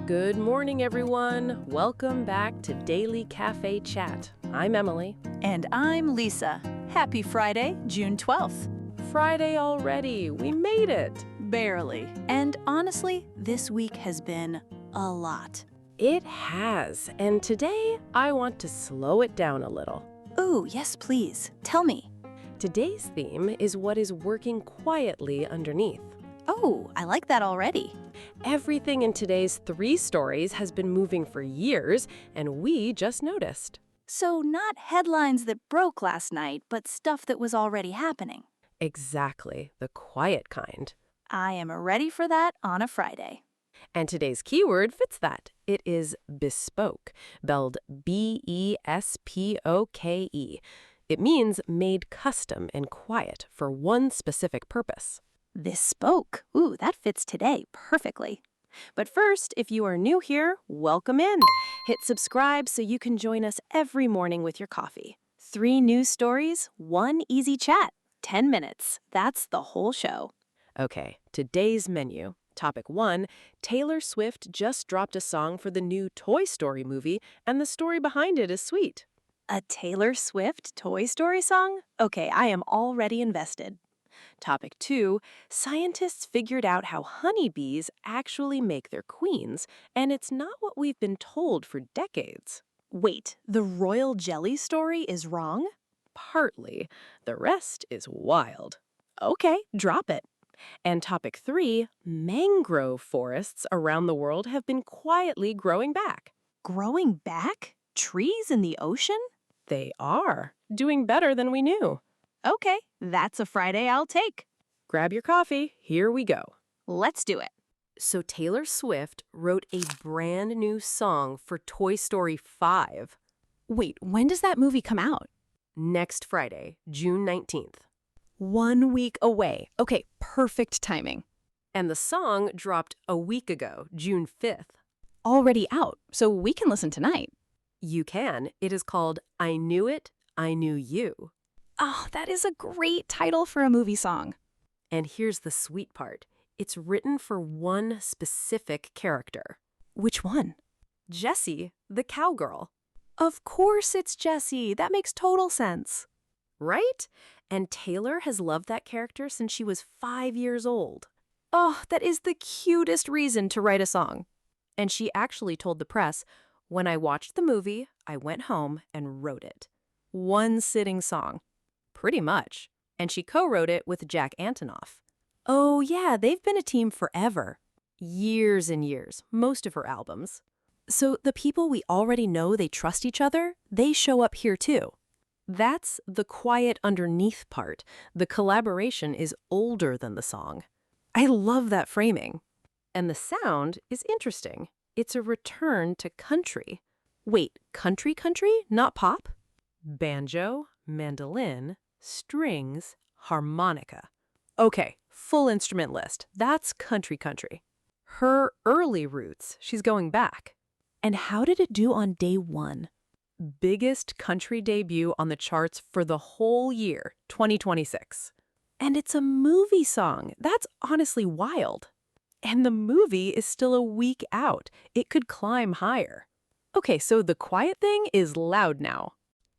Good morning, everyone. Welcome back to Daily Cafe Chat. I'm Emily. And I'm Lisa. Happy Friday, June 12th. Friday already. We made it. Barely. And honestly, this week has been a lot. It has. And today, I want to slow it down a little. Ooh, yes, please. Tell me. Today's theme is what is working quietly underneath. Oh, I like that already. Everything in today's 3 stories has been moving for years, and we just noticed. So not headlines that broke last night, but stuff that was already happening. Exactly, the quiet kind. I am ready for that on a Friday. And today's keyword fits that. It is bespoke, spelled B-E-S-P-O-K-E. It means made custom and quiet for one specific purpose. Bespoke. Ooh, that fits today perfectly. But first, if you are new here, welcome in. Hit subscribe so you can join us every morning with your coffee. 3 news stories, 1 easy chat. 10 minutes. That's the whole show. Okay, today's menu. Topic 1, Taylor Swift just dropped a song for the new Toy Story movie, and the story behind it is sweet. A Taylor Swift Toy Story song? Okay, I am already invested. Topic 2, scientists figured out how honeybees actually make their queens, and it's not what we've been told for decades. Wait, the royal jelly story is wrong? Partly. The rest is wild. Okay, drop it. And topic 3, mangrove forests around the world have been quietly growing back. Growing back? Trees in the ocean? They are. Doing better than we knew. Okay, that's a Friday I'll take. Grab your coffee. Here we go. Let's do it. So Taylor Swift wrote a brand new song for Toy Story 5. Wait, when does that movie come out? Next Friday, June 19th. 1 week away. Okay, perfect timing. And the song dropped a week ago, June 5th. Already out, so we can listen tonight. You can. It is called I Knew It, I Knew You. Oh, that is a great title for a movie song. And here's the sweet part. It's written for one specific character. Which one? Jessie, the cowgirl. Of course it's Jessie. That makes total sense. Right? And Taylor has loved that character since she was 5 years old. Oh, that is the cutest reason to write a song. And she actually told the press, when I watched the movie, I went home and wrote it. One sitting song. Pretty much. And she co-wrote it with Jack Antonoff. Oh yeah, they've been a team forever. Years and years, most of her albums. So the people we already know they trust each other, they show up here too. That's the quiet underneath part. The collaboration is older than the song. I love that framing. And the sound is interesting. It's a return to country. Wait, country, not pop? Banjo, mandolin, strings, harmonica. Okay, full instrument list. That's country. Her early roots, she's going back. And how did it do on day 1? Biggest country debut on the charts for the whole year, 2026. And it's a movie song. That's honestly wild. And the movie is still a week out. It could climb higher. Okay, so the quiet thing is loud now.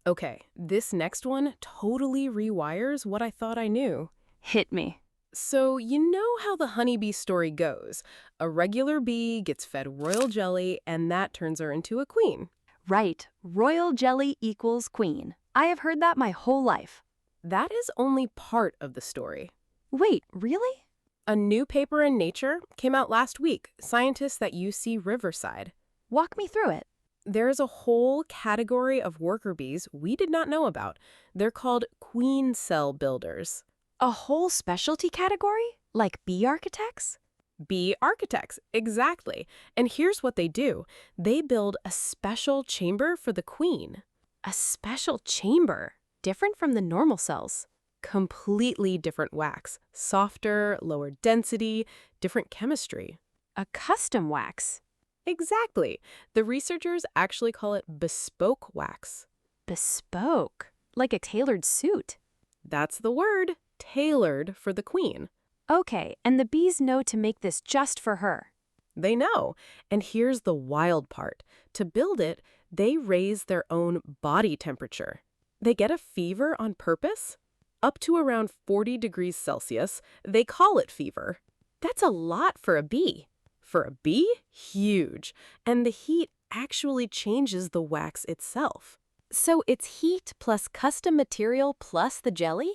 Okay, this next one totally rewires what I thought I knew. Hit me. So you know how the honeybee story goes. A regular bee gets fed royal jelly, and that turns her into a queen. Right. Royal jelly equals queen. I have heard that my whole life. That is only part of the story. Wait, really? A new paper in Nature came out last week, scientists at UC Riverside. Walk me through it. There is a whole category of worker bees we did not know about. They're called queen cell builders. A whole specialty category? Like bee architects? Bee architects, exactly. And here's what they do. They build a special chamber for the queen. A special chamber? Different from the normal cells? Completely different wax. Softer, lower density, different chemistry. A custom wax? Exactly. The researchers actually call it bespoke wax. Bespoke? Like a tailored suit? That's the word. Tailored for the queen. Okay, and the bees know to make this just for her. They know. And here's the wild part. To build it, they raise their own body temperature. They get a fever on purpose? Up to around 40 degrees Celsius, they call it fever. That's a lot for a bee. For a bee? Huge. And the heat actually changes the wax itself. So it's heat plus custom material plus the jelly?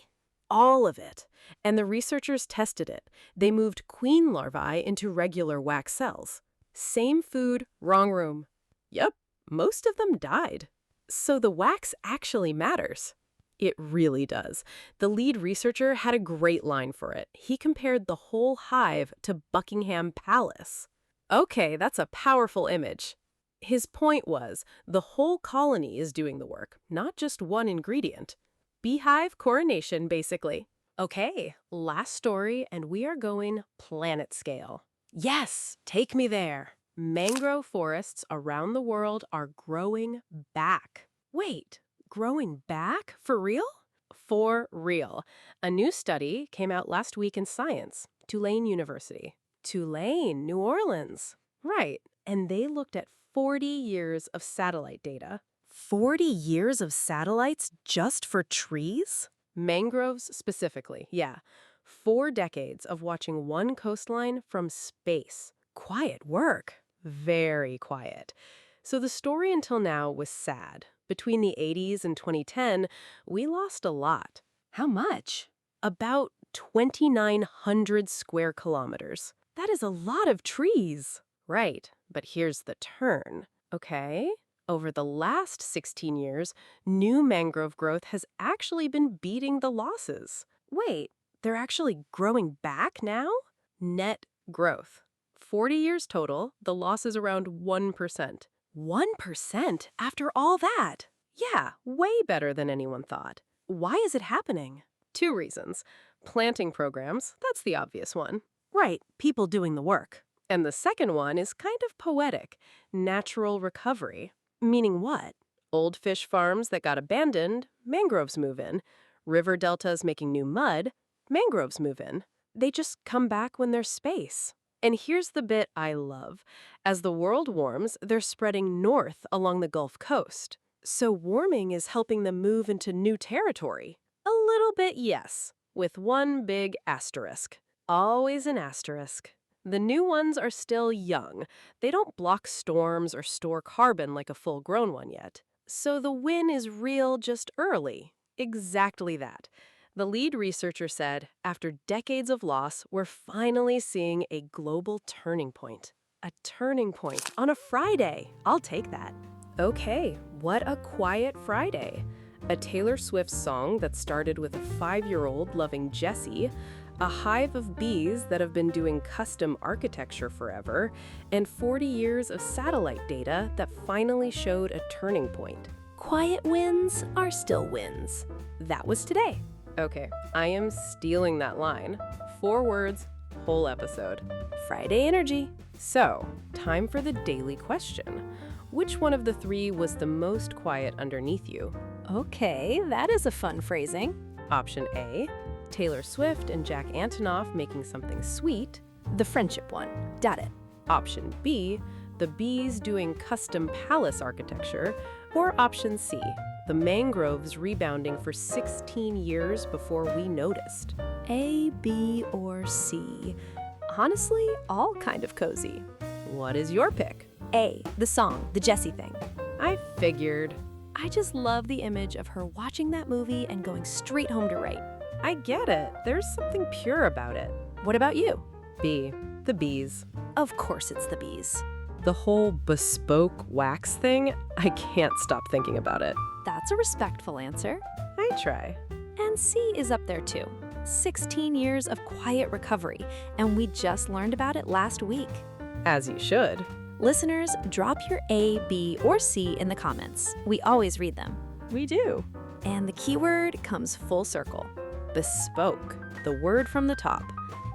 All of it. And the researchers tested it. They moved queen larvae into regular wax cells. Same food, wrong room. Yep, most of them died. So the wax actually matters. It really does. The lead researcher had a great line for it. He compared the whole hive to Buckingham Palace. Okay, that's a powerful image. His point was, the whole colony is doing the work, not just one ingredient. Beehive coronation, basically. Okay, last story, and we are going planet scale. Yes, take me there. Mangrove forests around the world are growing back. Wait, growing back? For real? For real. A new study came out last week in Science, Tulane University. Tulane, New Orleans. Right, and they looked at 40 years of satellite data. 40 years of satellites just for trees? Mangroves specifically, yeah. 4 decades of watching one coastline from space. Quiet work. Very quiet. So the story until now was sad. Between the 80s and 2010, we lost a lot. How much? About 2,900 square kilometers. That is a lot of trees. Right, but here's the turn. Okay, over the last 16 years, new mangrove growth has actually been beating the losses. Wait, they're actually growing back now? Net growth. 40 years total, the loss is around 1%. 1% after all that? Yeah, way better than anyone thought. Why is it happening? 2 reasons. Planting programs, that's the obvious one. Right, people doing the work. And the second one is kind of poetic. Natural recovery. Meaning what? Old fish farms that got abandoned, mangroves move in. River deltas making new mud, mangroves move in. They just come back when there's space. And here's the bit I love. As the world warms, they're spreading north along the Gulf Coast. So warming is helping them move into new territory. A little bit, yes, with one big asterisk. Always an asterisk. The new ones are still young. They don't block storms or store carbon like a full-grown one yet. So the win is real just early. Exactly that. The lead researcher said, after decades of loss, we're finally seeing a global turning point. A turning point on a Friday. I'll take that. Okay, what a quiet Friday. A Taylor Swift song that started with a 5-year-old loving Jessie, a hive of bees that have been doing custom architecture forever, and 40 years of satellite data that finally showed a turning point. Quiet wins are still wins. That was today. Okay, I am stealing that line. 4 words, whole episode. Friday energy. So, time for the daily question. Which one of the 3 was the most quiet underneath you? Okay, that is a fun phrasing. Option A, Taylor Swift and Jack Antonoff making something sweet. The friendship one. Got it. Option B, the bees doing custom palace architecture. Or option C, the mangroves rebounding for 16 years before we noticed. A, B, or C. Honestly, all kind of cozy. What is your pick? A, the song, the Jessie thing. I figured. I just love the image of her watching that movie and going straight home to write. I get it. There's something pure about it. What about you? B, the bees. Of course it's the bees. The whole bespoke wax thing, I can't stop thinking about it. That's a respectful answer. I try. And C is up there too. 16 years of quiet recovery, and we just learned about it last week. As you should. Listeners, drop your A, B, or C in the comments. We always read them. We do. And the keyword comes full circle. Bespoke, the word from the top.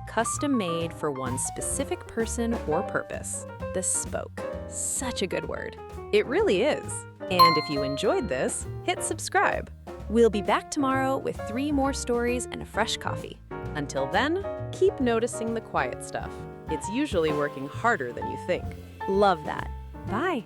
Custom made for one specific person or purpose. Bespoke. Such a good word. It really is. And if you enjoyed this, hit subscribe. We'll be back tomorrow with 3 more stories and a fresh coffee. Until then, keep noticing the quiet stuff. It's usually working harder than you think. Love that. Bye.